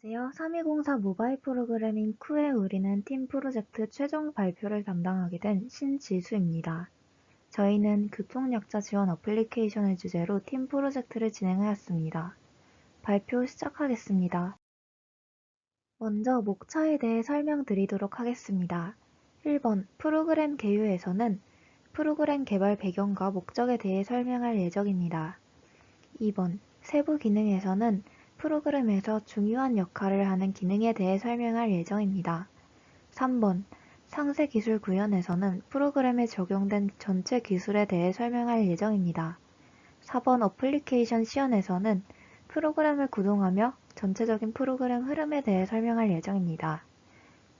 안녕하세요. 3204 모바일 프로그래밍 쿨의 우리는 팀 프로젝트 최종 발표를 담당하게 된 신지수입니다. 저희는 교통약자 지원 어플리케이션을 주제로 팀 프로젝트를 진행하였습니다. 발표 시작하겠습니다. 먼저 목차에 대해 설명드리도록 하겠습니다. 1번 프로그램 개요에서는 프로그램 개발 배경과 목적에 대해 설명할 예정입니다. 2번 세부 기능에서는 프로그램에서 중요한 역할을 하는 기능에 대해 설명할 예정입니다. 3번 상세 기술 구현에서는 프로그램에 적용된 전체 기술에 대해 설명할 예정입니다. 4번 어플리케이션 시연에서는 프로그램을 구동하며 전체적인 프로그램 흐름에 대해 설명할 예정입니다.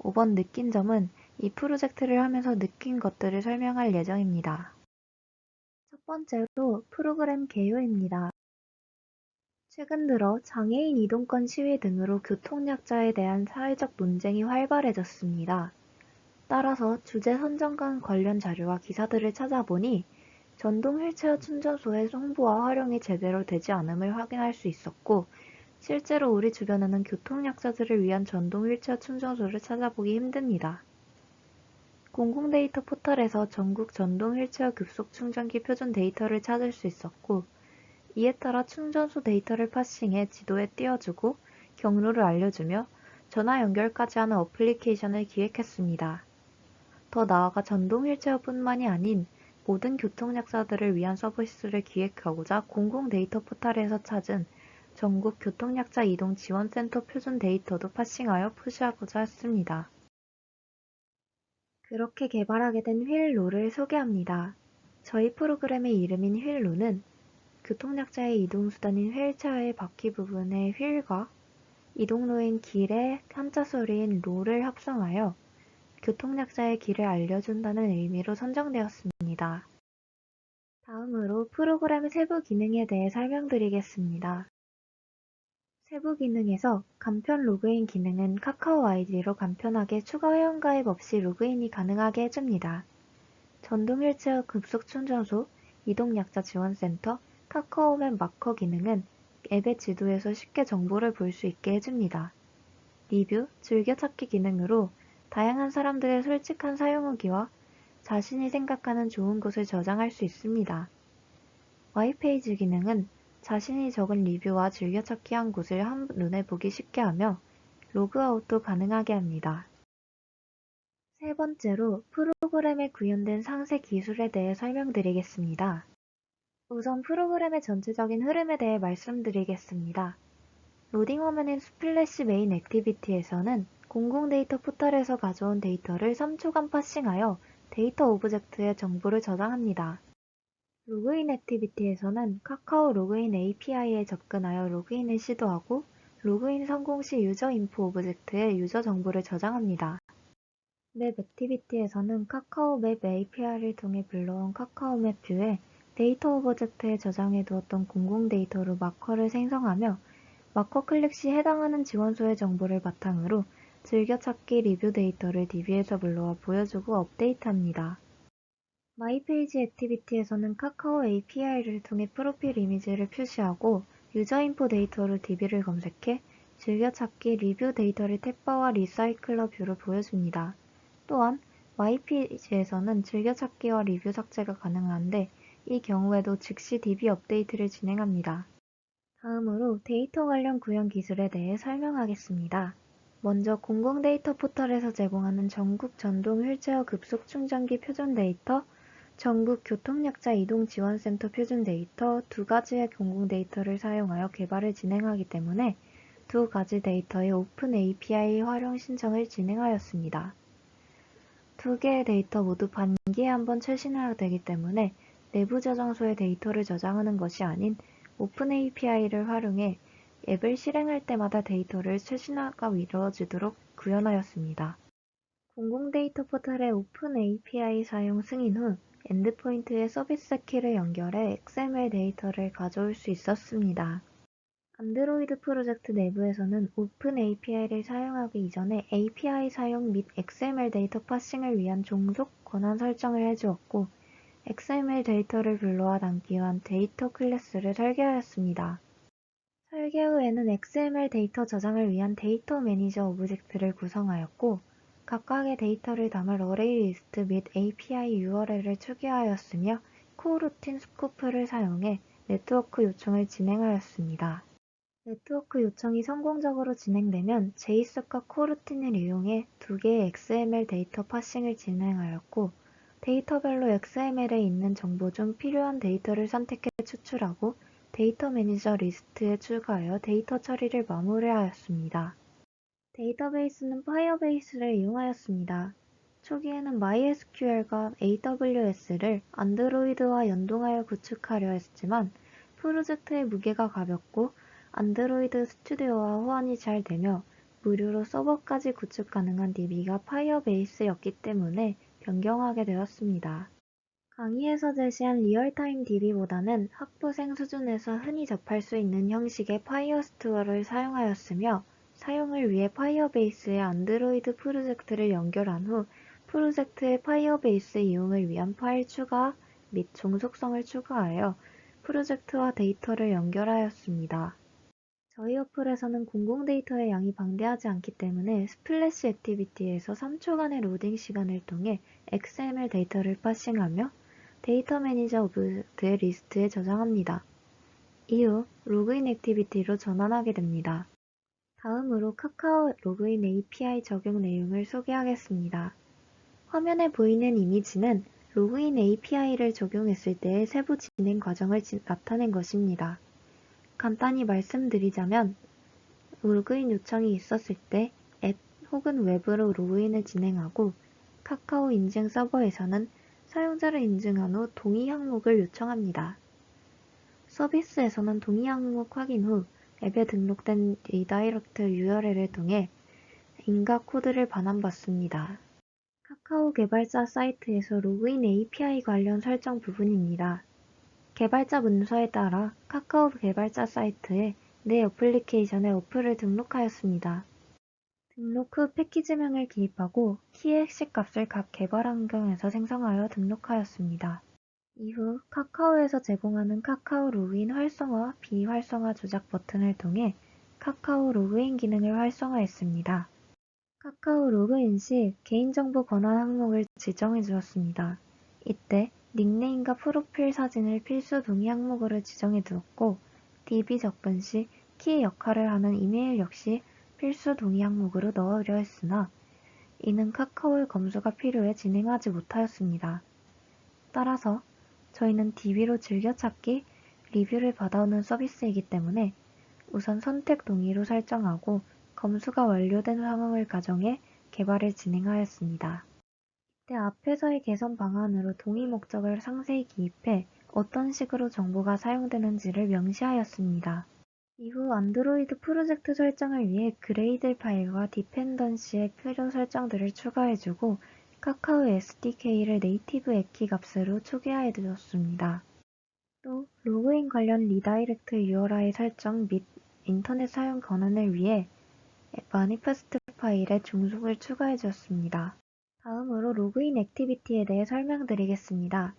5번 느낀 점은 이 프로젝트를 하면서 느낀 것들을 설명할 예정입니다. 첫 번째로 프로그램 개요입니다. 최근 들어 장애인 이동권 시위 등으로 교통약자에 대한 사회적 논쟁이 활발해졌습니다. 따라서 주제 선정관 관련 자료와 기사들을 찾아보니 전동 휠체어 충전소의 홍보와 활용이 제대로 되지 않음을 확인할 수 있었고, 실제로 우리 주변에는 교통약자들을 위한 전동 휠체어 충전소를 찾아보기 힘듭니다. 공공데이터 포털에서 전국 전동 휠체어 급속 충전기 표준 데이터를 찾을 수 있었고, 이에 따라 충전소 데이터를 파싱해 지도에 띄워주고 경로를 알려주며 전화 연결까지 하는 어플리케이션을 기획했습니다. 더 나아가 전동 휠체어뿐만이 아닌 모든 교통약자들을 위한 서비스를 기획하고자 공공 데이터 포털에서 찾은 전국 교통약자 이동 지원센터 표준 데이터도 파싱하여 푸시하고자 했습니다. 그렇게 개발하게 된 휠로를 소개합니다. 저희 프로그램의 이름인 휠로는 교통약자의 이동수단인 휠체어의 바퀴 부분의 휠과 이동로인 길의 한자 소리인 로를 합성하여 교통약자의 길을 알려준다는 의미로 선정되었습니다. 다음으로 프로그램 세부 기능에 대해 설명드리겠습니다. 세부 기능에서 간편 로그인 기능은 카카오 아이디로 간편하게 추가 회원가입 없이 로그인이 가능하게 해줍니다. 전동 휠체어 급속 충전소, 이동약자 지원센터, 카카오맵 마커 기능은 앱의 지도에서 쉽게 정보를 볼 수 있게 해줍니다. 리뷰, 즐겨찾기 기능으로 다양한 사람들의 솔직한 사용 후기와 자신이 생각하는 좋은 곳을 저장할 수 있습니다. 마이페이지 기능은 자신이 적은 리뷰와 즐겨찾기 한 곳을 한눈에 보기 쉽게 하며 로그아웃도 가능하게 합니다. 세 번째로 프로그램에 구현된 상세 기술에 대해 설명드리겠습니다. 우선 프로그램의 전체적인 흐름에 대해 말씀드리겠습니다. 로딩 화면인 스플래시 메인 액티비티에서는 공공 데이터 포털에서 가져온 데이터를 3초간 파싱하여 데이터 오브젝트에 정보를 저장합니다. 로그인 액티비티에서는 카카오 로그인 API에 접근하여 로그인을 시도하고 로그인 성공 시 유저 인포 오브젝트에 유저 정보를 저장합니다. 맵 액티비티에서는 카카오 맵 API를 통해 불러온 카카오 맵 뷰에 데이터 오브젝트에 저장해 두었던 공공 데이터로 마커를 생성하며 마커 클릭 시 해당하는 지원소의 정보를 바탕으로 즐겨찾기 리뷰 데이터를 DB에서 불러와 보여주고 업데이트합니다. 마이페이지 액티비티에서는 카카오 API를 통해 프로필 이미지를 표시하고 유저 인포 데이터로 DB를 검색해 즐겨찾기 리뷰 데이터를 탭바와 리사이클러 뷰로 보여줍니다. 또한 마이페이지에서는 즐겨찾기와 리뷰 삭제가 가능한데 이 경우에도 즉시 DB 업데이트를 진행합니다. 다음으로 데이터 관련 구현 기술에 대해 설명하겠습니다. 먼저 공공 데이터 포털에서 제공하는 전국 전동 휠체어 급속 충전기 표준 데이터, 전국 교통약자 이동 지원센터 표준 데이터 두 가지의 공공 데이터를 사용하여 개발을 진행하기 때문에 두 가지 데이터의 오픈 API 활용 신청을 진행하였습니다. 두 개의 데이터 모두 반기에 한 번 최신화가 되기 때문에 내부 저장소에 데이터를 저장하는 것이 아닌 오픈 API를 활용해 앱을 실행할 때마다 데이터를 최신화가 이루어지도록 구현하였습니다. 공공 데이터 포털의 오픈 API 사용 승인 후 엔드포인트에 서비스 키를 연결해 XML 데이터를 가져올 수 있었습니다. 안드로이드 프로젝트 내부에서는 오픈 API를 사용하기 이전에 API 사용 및 XML 데이터 파싱을 위한 종속 권한 설정을 해주었고, XML 데이터를 불러와 담기 위한 데이터 클래스를 설계하였습니다. 설계 후에는 XML 데이터 저장을 위한 데이터 매니저 오브젝트를 구성하였고, 각각의 데이터를 담을 어레이 리스트 및 API URL을 추가하였으며, 코루틴 스코프를 사용해 네트워크 요청을 진행하였습니다. 네트워크 요청이 성공적으로 진행되면 JSON과 코루틴을 이용해 두 개의 XML 데이터 파싱을 진행하였고, 데이터별로 XML에 있는 정보 중 필요한 데이터를 선택해 추출하고 데이터 매니저 리스트에 추가하여 데이터 처리를 마무리하였습니다. 데이터베이스는 파이어베이스를 이용하였습니다. 초기에는 MySQL과 AWS를 안드로이드와 연동하여 구축하려 했지만 프로젝트의 무게가 가볍고 안드로이드 스튜디오와 호환이 잘 되며 무료로 서버까지 구축 가능한 DB가 파이어베이스였기 때문에 변경하게 되었습니다. 강의에서 제시한 리얼타임 DB보다는 학부생 수준에서 흔히 접할 수 있는 형식의 파이어스토어를 사용하였으며 사용을 위해 파이어베이스에 안드로이드 프로젝트를 연결한 후 프로젝트의 파이어베이스 이용을 위한 파일 추가 및 종속성을 추가하여 프로젝트와 데이터를 연결하였습니다. 저희 어플에서는 공공 데이터의 양이 방대하지 않기 때문에 스플래시 액티비티에서 3초간의 로딩 시간을 통해 XML 데이터를 파싱하며 데이터 매니저 오브젝트의 리스트에 저장합니다. 이후 로그인 액티비티로 전환하게 됩니다. 다음으로 카카오 로그인 API 적용 내용을 소개하겠습니다. 화면에 보이는 이미지는 로그인 API를 적용했을 때의 세부 진행 과정을 나타낸 것입니다. 간단히 말씀드리자면 로그인 요청이 있었을 때 앱 혹은 웹으로 로그인을 진행하고 카카오 인증 서버에서는 사용자를 인증한 후 동의 항목을 요청합니다. 서비스에서는 동의 항목 확인 후 앱에 등록된 리다이렉트 URL을 통해 인가 코드를 반환받습니다. 카카오 개발자 사이트에서 로그인 API 관련 설정 부분입니다. 개발자 문서에 따라 카카오 개발자 사이트에 내 애플리케이션에 어플을 등록하였습니다. 등록 후 패키지명을 기입하고 키의 핵심 값을 각 개발 환경에서 생성하여 등록하였습니다. 이후 카카오에서 제공하는 카카오 로그인 활성화, 비활성화 조작 버튼을 통해 카카오 로그인 기능을 활성화했습니다. 카카오 로그인 시 개인정보 권한 항목을 지정해 주었습니다. 이때 닉네임과 프로필 사진을 필수 동의 항목으로 지정해 두었고 DB 접근 시 키 역할을 하는 이메일 역시 필수 동의 항목으로 넣으려 했으나 이는 카카오의 검수가 필요해 진행하지 못하였습니다. 따라서 저희는 DB로 즐겨찾기, 리뷰를 받아오는 서비스이기 때문에 우선 선택 동의로 설정하고 검수가 완료된 상황을 가정해 개발을 진행하였습니다. 이때 앞에서의 개선 방안으로 동의 목적을 상세히 기입해 어떤 식으로 정보가 사용되는지를 명시하였습니다. 이후 안드로이드 프로젝트 설정을 위해 그레이드 파일과 디펜던시의 필요 설정들을 추가해주고 카카오 SDK를 네이티브 애키 값으로 초기화해 두었습니다. 또 로그인 관련 리다이렉트 URI 설정 및 인터넷 사용 권한을 위해 마니페스트 파일에 중속을 추가해 주었습니다. 다음으로 로그인 액티비티에 대해 설명드리겠습니다.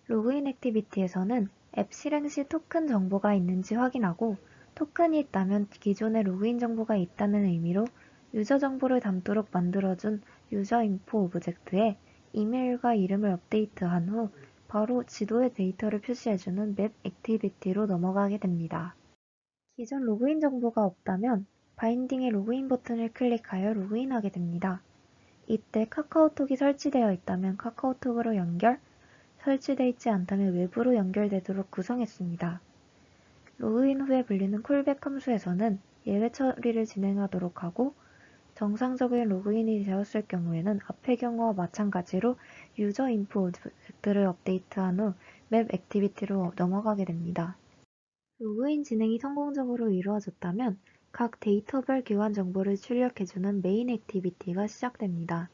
로그인 액티비티에서는 앱 실행 시 토큰 정보가 있는지 확인하고 토큰이 있다면 기존에 로그인 정보가 있다는 의미로 유저 정보를 담도록 만들어준 유저 인포 오브젝트에 이메일과 이름을 업데이트한 후 바로 지도에 데이터를 표시해주는 맵 액티비티로 넘어가게 됩니다. 기존 로그인 정보가 없다면 바인딩의 로그인 버튼을 클릭하여 로그인하게 됩니다. 이때 카카오톡이 설치되어 있다면 카카오톡으로 연결, 설치되어 있지 않다면 외부로 연결되도록 구성했습니다. 로그인 후에 불리는 콜백 함수에서는 예외 처리를 진행하도록 하고 정상적인 로그인이 되었을 경우에는 앞의 경우와 마찬가지로 유저 인포 오브젝트를 업데이트한 후 맵 액티비티로 넘어가게 됩니다. 로그인 진행이 성공적으로 이루어졌다면 각 데이터별 교환 정보를 출력해주는 메인 액티비티가 시작됩니다.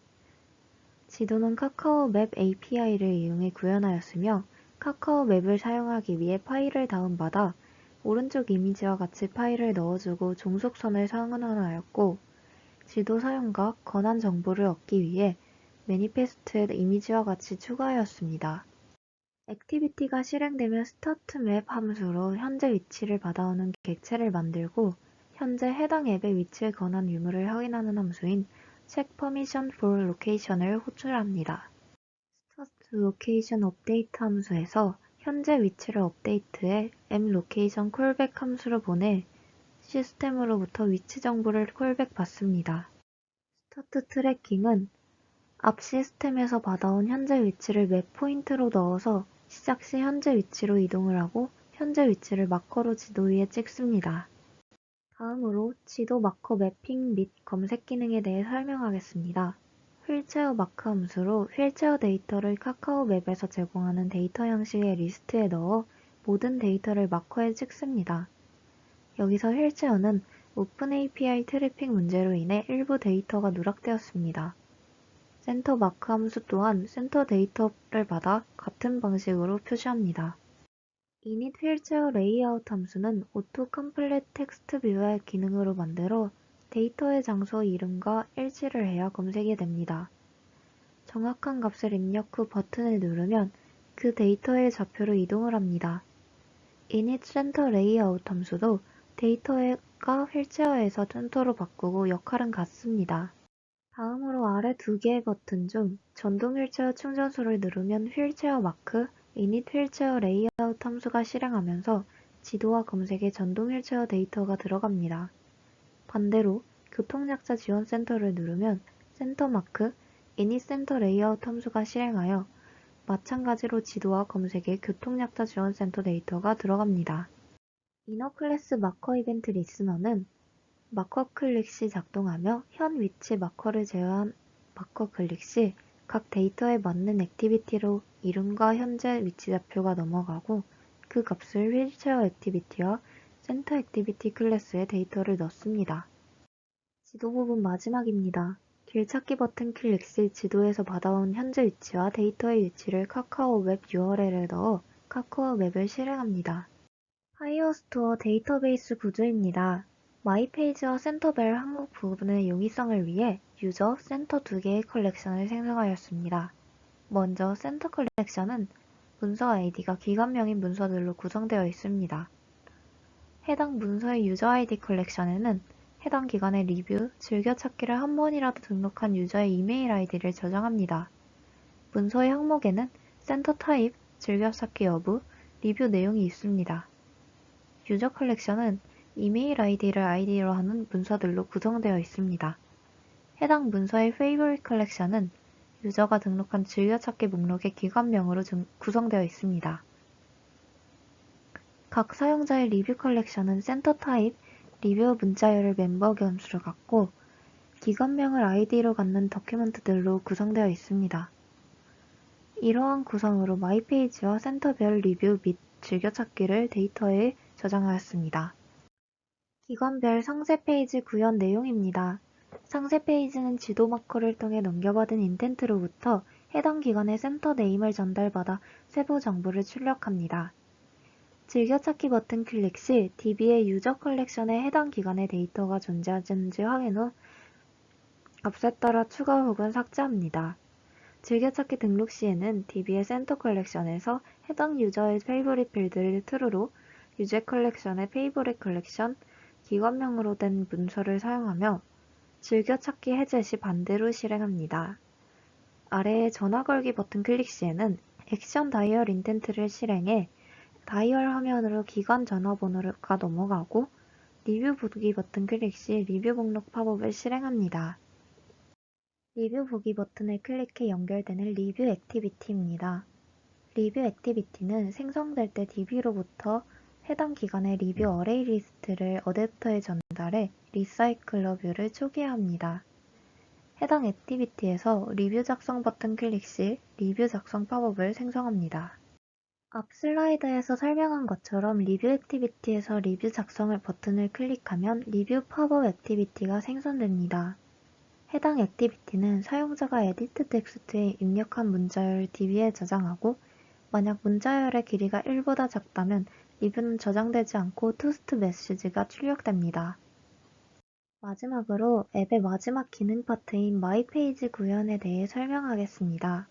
지도는 카카오 맵 API를 이용해 구현하였으며 카카오 맵을 사용하기 위해 파일을 다운받아 오른쪽 이미지와 같이 파일을 넣어주고 종속선을 상환하였고 지도 사용과 권한 정보를 얻기 위해 매니페스트에 이미지와 같이 추가하였습니다. 액티비티가 실행되면 스타트맵 함수로 현재 위치를 받아오는 객체를 만들고 현재 해당 앱의 위치에 관한 유무를 확인하는 함수인 check permission for location을 호출합니다. start location update 함수에서 현재 위치를 업데이트해 m location callback 함수로 보내 시스템으로부터 위치 정보를 콜백 받습니다. 스타트 트래킹은 앞 시스템에서 받아온 현재 위치를 맵 포인트로 넣어서 시작 시 현재 위치로 이동을 하고 현재 위치를 마커로 지도 위에 찍습니다. 다음으로 지도 마커 매핑 및 검색 기능에 대해 설명하겠습니다. 휠체어 마크 함수로 휠체어 데이터를 카카오 맵에서 제공하는 데이터 형식의 리스트에 넣어 모든 데이터를 마커에 찍습니다. 여기서 휠체어는 오픈 API 트래픽 문제로 인해 일부 데이터가 누락되었습니다. 센터 마크 함수 또한 센터 데이터를 받아 같은 방식으로 표시합니다. init 휠체어 레이아웃 함수는 오토 컴플릿 텍스트 뷰의 기능으로 만들어 데이터의 장소 이름과 일치를 해야 검색이 됩니다. 정확한 값을 입력 후 버튼을 누르면 그 데이터의 좌표로 이동을 합니다. init 센터 레이아웃 함수도 데이터가 휠체어에서 센터로 바꾸고 역할은 같습니다. 다음으로 아래 두 개의 버튼 중 전동 휠체어 충전소를 누르면 휠체어 마크, init 휠체어 레이아웃 함수가 실행하면서 지도와 검색에 전동 휠체어 데이터가 들어갑니다. 반대로 교통약자 지원 센터를 누르면 센터 마크, init 센터 레이아웃 함수가 실행하여 마찬가지로 지도와 검색에 교통약자 지원 센터 데이터가 들어갑니다. 이너 클래스 마커 이벤트 리스너는 마커 클릭 시 작동하며 현 위치 마커를 제외한 마커 클릭 시 각 데이터에 맞는 액티비티로 이름과 현재 위치 좌표가 넘어가고 그 값을 휠체어 액티비티와 센터 액티비티 클래스에 데이터를 넣습니다. 지도 부분 마지막입니다. 길찾기 버튼 클릭 시 지도에서 받아온 현재 위치와 데이터의 위치를 카카오 웹 URL에 넣어 카카오 웹을 실행합니다. 파이어스토어 데이터베이스 구조입니다. 마이페이지와 센터별 항목 부분의 용이성을 위해 유저, 센터 두 개의 컬렉션을 생성하였습니다. 먼저 센터 컬렉션은 문서 아이디가 기관명인 문서들로 구성되어 있습니다. 해당 문서의 유저 아이디 컬렉션에는 해당 기관의 리뷰, 즐겨찾기를 한 번이라도 등록한 유저의 이메일 아이디를 저장합니다. 문서의 항목에는 센터 타입, 즐겨찾기 여부, 리뷰 내용이 있습니다. 유저 컬렉션은 이메일 아이디를 아이디로 하는 문서들로 구성되어 있습니다. 해당 문서의 favorite 컬렉션은 유저가 등록한 즐겨찾기 목록의 기관명으로 구성되어 있습니다. 각 사용자의 리뷰 컬렉션은 센터 타입, 리뷰 문자열을 멤버 변수로 갖고 기관명을 아이디로 갖는 더큐멘트들로 구성되어 있습니다. 이러한 구성으로 마이페이지와 센터별 리뷰 및 즐겨찾기를 데이터에 저장하였습니다. 기관별 상세 페이지 구현 내용입니다. 상세 페이지는 지도 마커를 통해 넘겨받은 인텐트로부터 해당 기관의 센터 네임을 전달받아 세부 정보를 출력합니다. 즐겨찾기 버튼 클릭 시 DB의 유저 컬렉션에 해당 기관의 데이터가 존재하는지 확인 후 값에 따라 추가 혹은 삭제합니다. 즐겨찾기 등록 시에는 DB의 센터 컬렉션에서 해당 유저의 페이보릿 필드를 true로 유저 컬렉션의 페이보릿 컬렉션, 기관명으로 된 문서를 사용하며 즐겨찾기 해제 시 반대로 실행합니다. 아래의 전화 걸기 버튼 클릭 시에는 액션 다이얼 인텐트를 실행해 다이얼 화면으로 기관 전화번호가 넘어가고 리뷰 보기 버튼 클릭 시 리뷰 목록 팝업을 실행합니다. 리뷰 보기 버튼을 클릭해 연결되는 리뷰 액티비티입니다. 리뷰 액티비티는 생성될 때 DB로부터 해당 기관의 리뷰 어레이 리스트를 어댑터에 전달해 리사이클러 뷰를 초기화합니다. 해당 액티비티에서 리뷰 작성 버튼 클릭 시 리뷰 작성 팝업을 생성합니다. 앞 슬라이드에서 설명한 것처럼 리뷰 액티비티에서 리뷰 작성을 버튼을 클릭하면 리뷰 팝업 액티비티가 생성됩니다. 해당 액티비티는 사용자가 에디트 텍스트에 입력한 문자열을 DB에 저장하고 만약 문자열의 길이가 1보다 작다면 리뷰는 저장되지 않고 토스트 메시지가 출력됩니다. 마지막으로 앱의 마지막 기능 파트인 마이 페이지 구현에 대해 설명하겠습니다.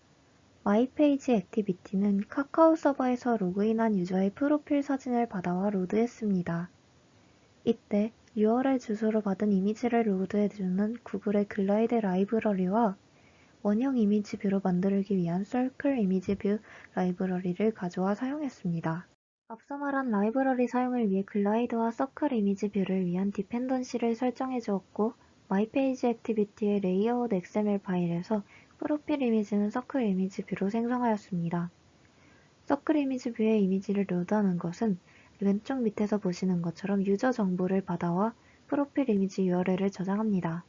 마이페이지 액티비티는 카카오 서버에서 로그인한 유저의 프로필 사진을 받아와 로드했습니다. 이때 URL 주소로 받은 이미지를 로드해주는 구글의 글라이드 라이브러리와 원형 이미지 뷰로 만들기 위한 서클 이미지 뷰 라이브러리를 가져와 사용했습니다. 앞서 말한 라이브러리 사용을 위해 글라이드와 서클 이미지 뷰를 위한 디펜던시를 설정해 주었고, 마이페이지 액티비티의 레이아웃 XML 파일에서 프로필 이미지는 서클 이미지 뷰로 생성하였습니다. 서클 이미지 뷰의 이미지를 로드하는 것은 왼쪽 밑에서 보시는 것처럼 유저 정보를 받아와 프로필 이미지 URL을 저장합니다.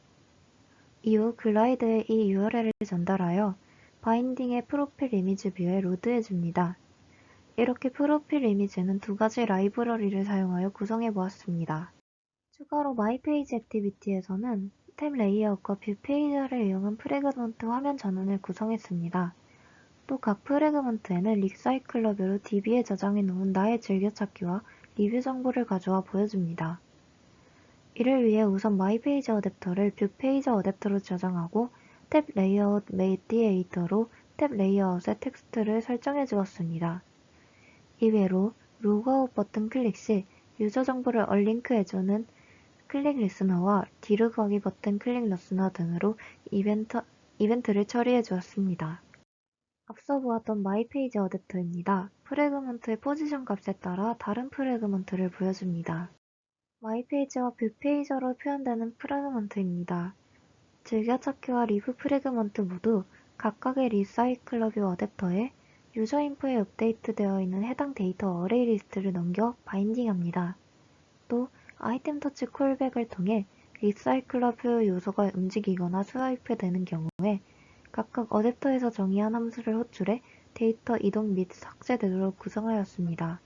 이후 글라이드에 이 URL을 전달하여 바인딩의 프로필 이미지 뷰에 로드해줍니다. 이렇게 프로필 이미지는 두 가지 라이브러리를 사용하여 구성해 보았습니다. 추가로 마이페이지 액티비티에서는 탭 레이아웃과 뷰 페이저를 이용한 프래그먼트 화면 전원을 구성했습니다. 또 각 프래그먼트에는 리사이클러 뷰로 DB에 저장해 놓은 나의 즐겨찾기와 리뷰 정보를 가져와 보여줍니다. 이를 위해 우선 마이페이지 어댑터를 뷰 페이저 어댑터로 저장하고 탭 레이아웃 메디에이터로 탭 레이아웃의 텍스트를 설정해 주었습니다. 이외로 로그아웃 버튼 클릭 시 유저 정보를 얼링크해주는 클릭 리스너와 뒤로 가기 버튼 클릭 리스너 등으로 이벤트를 처리해 주었습니다. 앞서 보았던 마이페이지 어댑터입니다. 프래그먼트의 포지션 값에 따라 다른 프래그먼트를 보여줍니다. 마이페이지와 뷰페이저로 표현되는 프래그먼트입니다. 즐겨찾기와 리뷰 프래그먼트 모두 각각의 리사이클러 뷰 어댑터에 유저 인포에 업데이트되어 있는 해당 데이터 어레이 리스트를 넘겨 바인딩합니다. 또 아이템 터치 콜백을 통해 리사이클러 뷰 요소가 움직이거나 스와이프되는 경우에 각각 어댑터에서 정의한 함수를 호출해 데이터 이동 및 삭제되도록 구성하였습니다.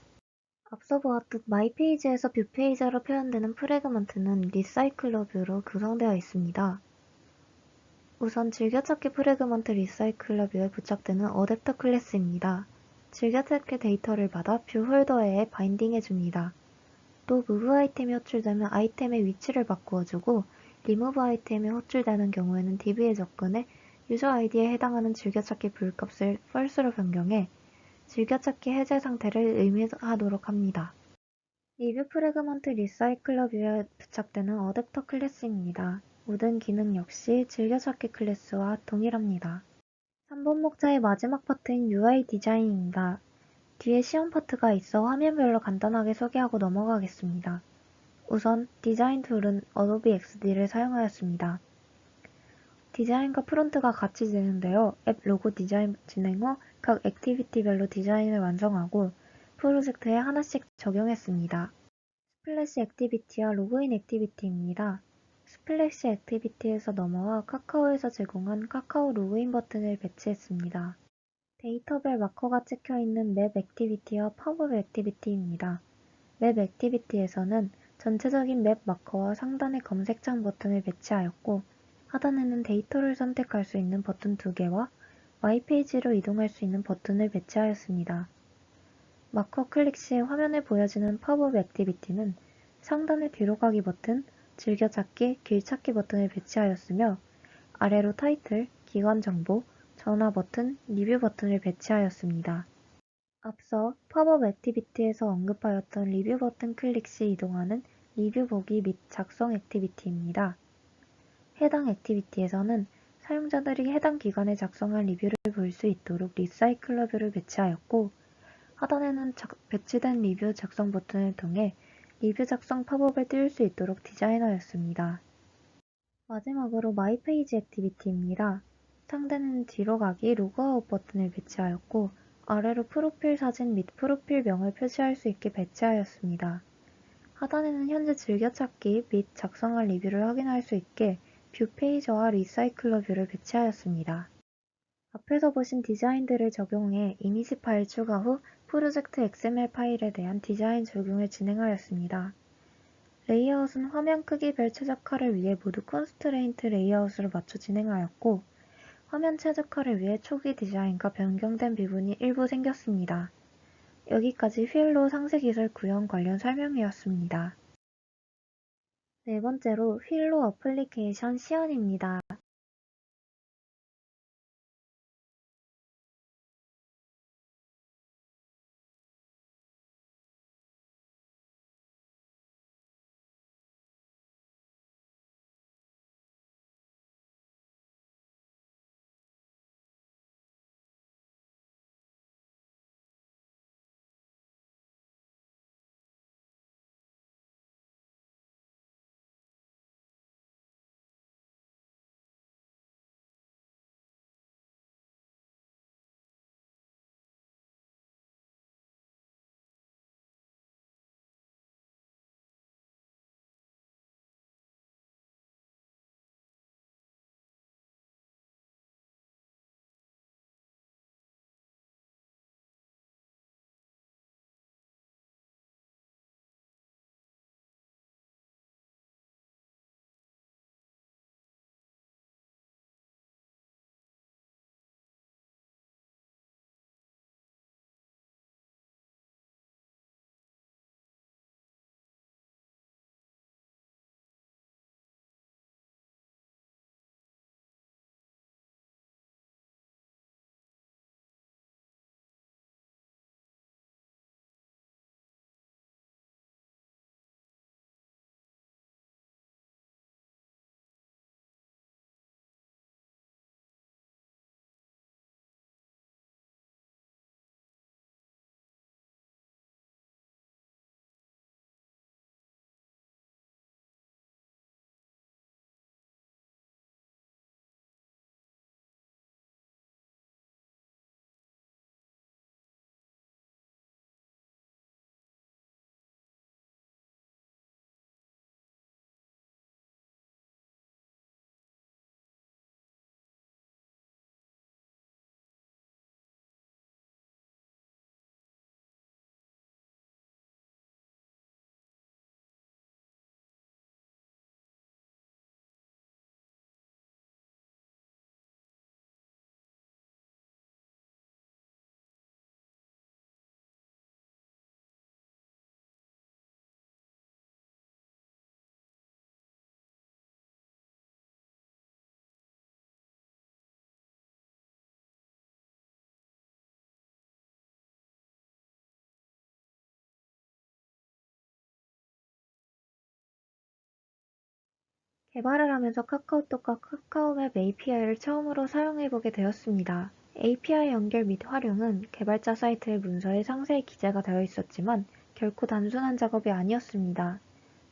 앞서 보았듯 마이페이지에서 뷰페이저로 표현되는 프래그먼트는 리사이클러 뷰로 구성되어 있습니다. 우선 즐겨찾기 프래그먼트 리사이클러 뷰에 부착되는 어댑터 클래스입니다. 즐겨찾기 데이터를 받아 뷰 홀더에 바인딩해줍니다. 또 무브 아이템이 호출되면 아이템의 위치를 바꾸어주고 리무브 아이템이 호출되는 경우에는 DB에 접근해 유저 아이디에 해당하는 즐겨찾기 불값을 false로 변경해 즐겨찾기 해제 상태를 의미하도록 합니다. 리뷰 프래그먼트 리사이클러 뷰에 부착되는 어댑터 클래스입니다. 모든 기능 역시 즐겨찾기 클래스와 동일합니다. 3번 목차의 마지막 파트인 UI 디자인입니다. 뒤에 시험 파트가 있어 화면별로 간단하게 소개하고 넘어가겠습니다. 우선 디자인 툴은 어도비 XD를 사용하였습니다. 디자인과 프론트가 같이 되는데요. 앱 로고 디자인 진행 후 각 액티비티별로 디자인을 완성하고 프로젝트에 하나씩 적용했습니다. 스플래시 액티비티와 로그인 액티비티입니다. 스플래시 액티비티에서 넘어와 카카오에서 제공한 카카오 로그인 버튼을 배치했습니다. 데이터별 마커가 찍혀있는 맵 액티비티와 팝업 액티비티입니다. 맵 액티비티에서는 전체적인 맵 마커와 상단의 검색창 버튼을 배치하였고, 하단에는 데이터를 선택할 수 있는 버튼 2개와 마이페이지로 이동할 수 있는 버튼을 배치하였습니다. 마커 클릭 시 화면에 보여지는 팝업 액티비티는 상단의 뒤로 가기 버튼, 즐겨찾기, 길찾기 버튼을 배치하였으며 아래로 타이틀, 기관 정보, 전화 버튼, 리뷰 버튼을 배치하였습니다. 앞서 팝업 액티비티에서 언급하였던 리뷰 버튼 클릭 시 이동하는 리뷰 보기 및 작성 액티비티입니다. 해당 액티비티에서는 사용자들이 해당 기간에 작성한 리뷰를 볼 수 있도록 리사이클러 뷰를 배치하였고, 하단에는 배치된 리뷰 작성 버튼을 통해 리뷰 작성 팝업을 띄울 수 있도록 디자인하였습니다. 마지막으로 마이페이지 액티비티입니다. 상단에는 뒤로 가기 로그아웃 버튼을 배치하였고 아래로 프로필 사진 및 프로필명을 표시할 수 있게 배치하였습니다. 하단에는 현재 즐겨찾기 및 작성한 리뷰를 확인할 수 있게 뷰 페이저와 리사이클러 뷰를 배치하였습니다. 앞에서 보신 디자인들을 적용해 이미지 파일 추가 후 프로젝트 XML 파일에 대한 디자인 적용을 진행하였습니다. 레이아웃은 화면 크기별 최적화를 위해 모두 컨스트레인트 레이아웃으로 맞춰 진행하였고, 화면 최적화를 위해 초기 디자인과 변경된 부분이 일부 생겼습니다. 여기까지 휠로 상세 기술 구현 관련 설명이었습니다. 네 번째로 휠로 어플리케이션 시연입니다. 개발을 하면서 카카오톡과 카카오맵 API를 처음으로 사용해보게 되었습니다. API 연결 및 활용은 개발자 사이트의 문서에 상세히 기재가 되어 있었지만 결코 단순한 작업이 아니었습니다.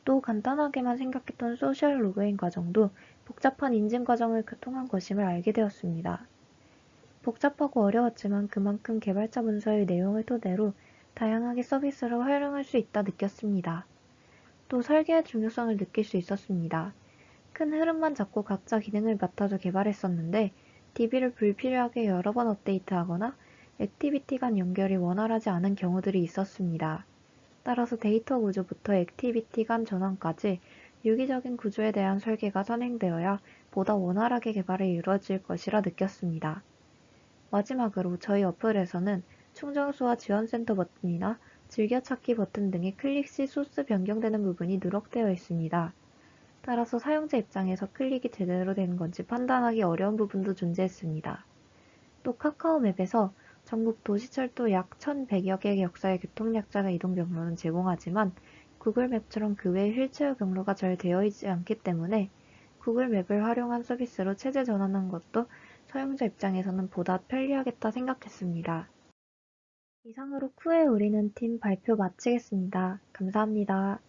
또 간단하게만 생각했던 소셜 로그인 과정도 복잡한 인증 과정을 통한 것임을 알게 되었습니다. 복잡하고 어려웠지만 그만큼 개발자 문서의 내용을 토대로 다양하게 서비스를 활용할 수 있다 느꼈습니다. 또 설계의 중요성을 느낄 수 있었습니다. 큰 흐름만 잡고 각자 기능을 맡아서 개발했었는데 DB를 불필요하게 여러 번 업데이트하거나 액티비티 간 연결이 원활하지 않은 경우들이 있었습니다. 따라서 데이터 구조부터 액티비티 간 전환까지 유기적인 구조에 대한 설계가 선행되어야 보다 원활하게 개발이 이루어질 것이라 느꼈습니다. 마지막으로 저희 어플에서는 충전소와 지원센터 버튼이나 즐겨찾기 버튼 등의 클릭 시 소스 변경되는 부분이 누락되어 있습니다. 따라서 사용자 입장에서 클릭이 제대로 된 건지 판단하기 어려운 부분도 존재했습니다. 또 카카오맵에서 전국 도시철도 약 1,100여 개의 역사의 교통약자 이동 경로는 제공하지만 구글맵처럼 그 외의 휠체어 경로가 잘 되어 있지 않기 때문에 구글맵을 활용한 서비스로 체제 전환한 것도 사용자 입장에서는 보다 편리하겠다 생각했습니다. 이상으로 쿠에 우리는 팀 발표 마치겠습니다. 감사합니다.